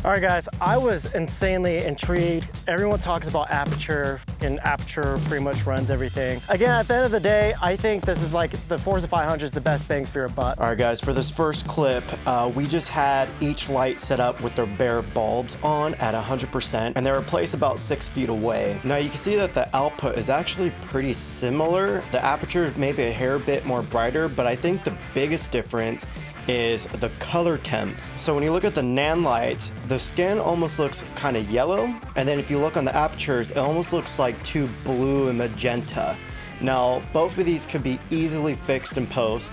All right, guys, I was insanely intrigued. Everyone talks about Aputure, and Aputure pretty much runs everything. Again, at the end of the day, I think this is like the Forza 500 is the best bang for your buck. All right, guys, for this first clip, we just had each light set up with their bare bulbs on at 100%, and they were placed about 6 feet away. Now you can see that the output is actually pretty similar. The Aputure is maybe a hair bit more brighter, but I think the biggest difference is the color temps. So when you look at the Nanlite, the skin almost looks kind of yellow, and then if you look on the Aputures, it almost looks like too blue and magenta. Now, both of these could be easily fixed in post.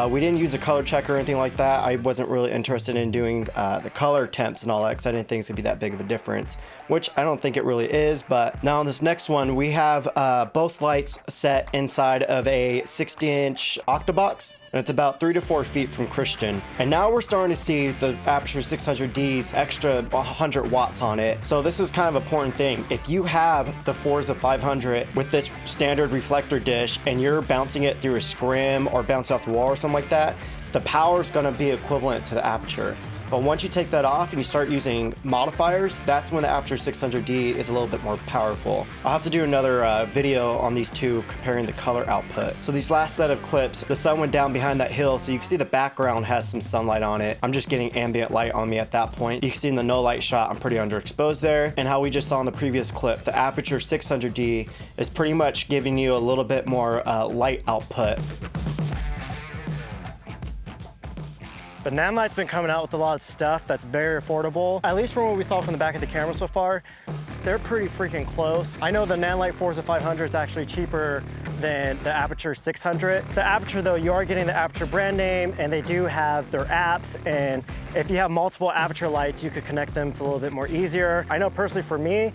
We didn't use a color checker or anything like that. I wasn't really interested in doing the color temps and all that because I didn't think it would be that big of a difference, which I don't think it really is. But now on this next one, we have both lights set inside of a 60-inch octabox. And it's about 3 to 4 feet from Christian. And now we're starting to see the Aputure 600D's extra 100 watts on it. So this is kind of an important thing. If you have the Forza 500 with this standard reflector dish and you're bouncing it through a scrim or bouncing off the wall or something like that, the power is going to be equivalent to the Aputure. But once you take that off and you start using modifiers, that's when the Aputure 600D is a little bit more powerful. I'll have to do another video on these two comparing the color output. So these last set of clips, the sun went down behind that hill, so you can see the background has some sunlight on it. I'm just getting ambient light on me at that point. You can see in the no light shot, I'm pretty underexposed there. And how we just saw in the previous clip, the Aputure 600D is pretty much giving you a little bit more light output. But Nanlite's been coming out with a lot of stuff that's very affordable. At least from what we saw from the back of the camera so far, they're pretty freaking close. I know the Nanlite Forza 500 is actually cheaper than the Aputure 600. The Aputure though, you are getting the Aputure brand name, and they do have their apps, and if you have multiple Aputure lights, you could connect them. It's a little bit more easier. I know personally for me,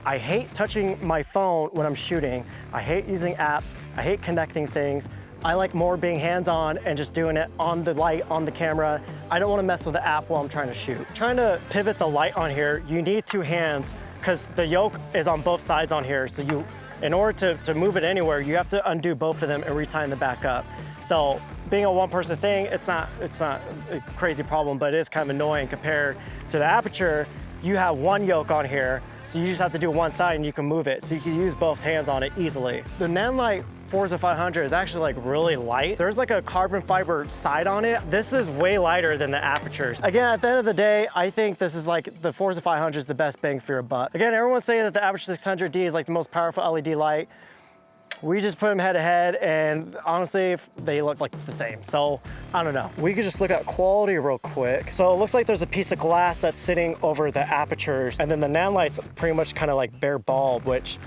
I hate touching my phone when I'm shooting. I hate using apps. I hate connecting things. I like more being hands-on and just doing it on the light, on the camera. I don't want to mess with the app while I'm trying to shoot. Trying to pivot the light on here, you need 2 hands because the yoke is on both sides on here. So you, in order to move it anywhere, you have to undo both of them and retie them back up. So being a one-person thing, it's not a crazy problem, but it is kind of annoying compared to the Aputure. You have 1 yoke on here, so you just have to do one side and you can move it. So you can use both hands on it easily. The Nanlite Forza 500 is actually like really light. There's like a carbon fiber side on it. This is way lighter than the Aputures. Again, at the end of the day, I think this is like the Forza 500 is the best bang for your buck. Again, everyone's saying that the Aputure 600D is like the most powerful LED light. We just put them head to head, and honestly, they look like the same. So I don't know. We could just look at quality real quick. So it looks like there's a piece of glass that's sitting over the Aputures, and then the Nanlite's pretty much kind of like bare bulb, which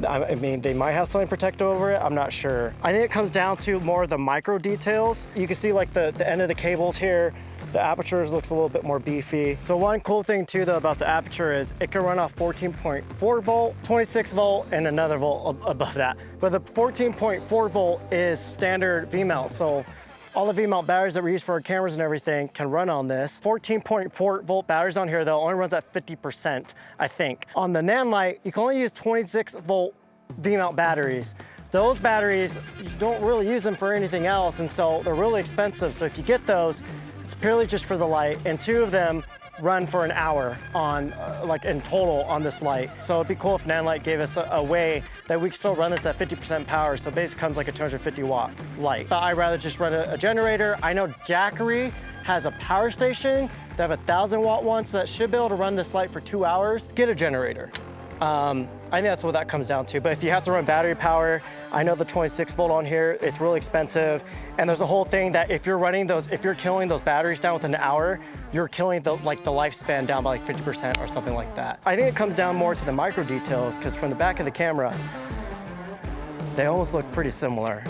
I mean, they might have something protective over it, I'm not sure. I think it comes down to more of the micro details. You can see like the end of the cables here, the Aputures looks a little bit more beefy. So one cool thing too though about the Aputure is it can run off 14.4 volt, 26 volt, and another volt above that. But the 14.4 volt is standard V-mount, so all the V-mount batteries that we use for our cameras and everything can run on this. 14.4 volt batteries on here though only runs at 50%, I think. On the Nanlite, you can only use 26 volt V-mount batteries. Those batteries, you don't really use them for anything else, and so they're really expensive. So if you get those, it's purely just for the light, and 2 of them run for an hour on, like in total on this light. So it'd be cool if Nanlite gave us a way that we could still run this at 50% power, so it basically comes like a 250 watt light. But I'd rather just run a generator. I know Jackery has a power station. They have a 1,000 watt one, so that should be able to run this light for 2 hours. Get a generator. I think that's what that comes down to. But if you have to run battery power, I know the 26 volt on here, it's really expensive. And there's a whole thing that if you're running those, if you're killing those batteries down within an hour, you're killing the lifespan down by like 50% or something like that. I think it comes down more to the micro details, because from the back of the camera, they almost look pretty similar.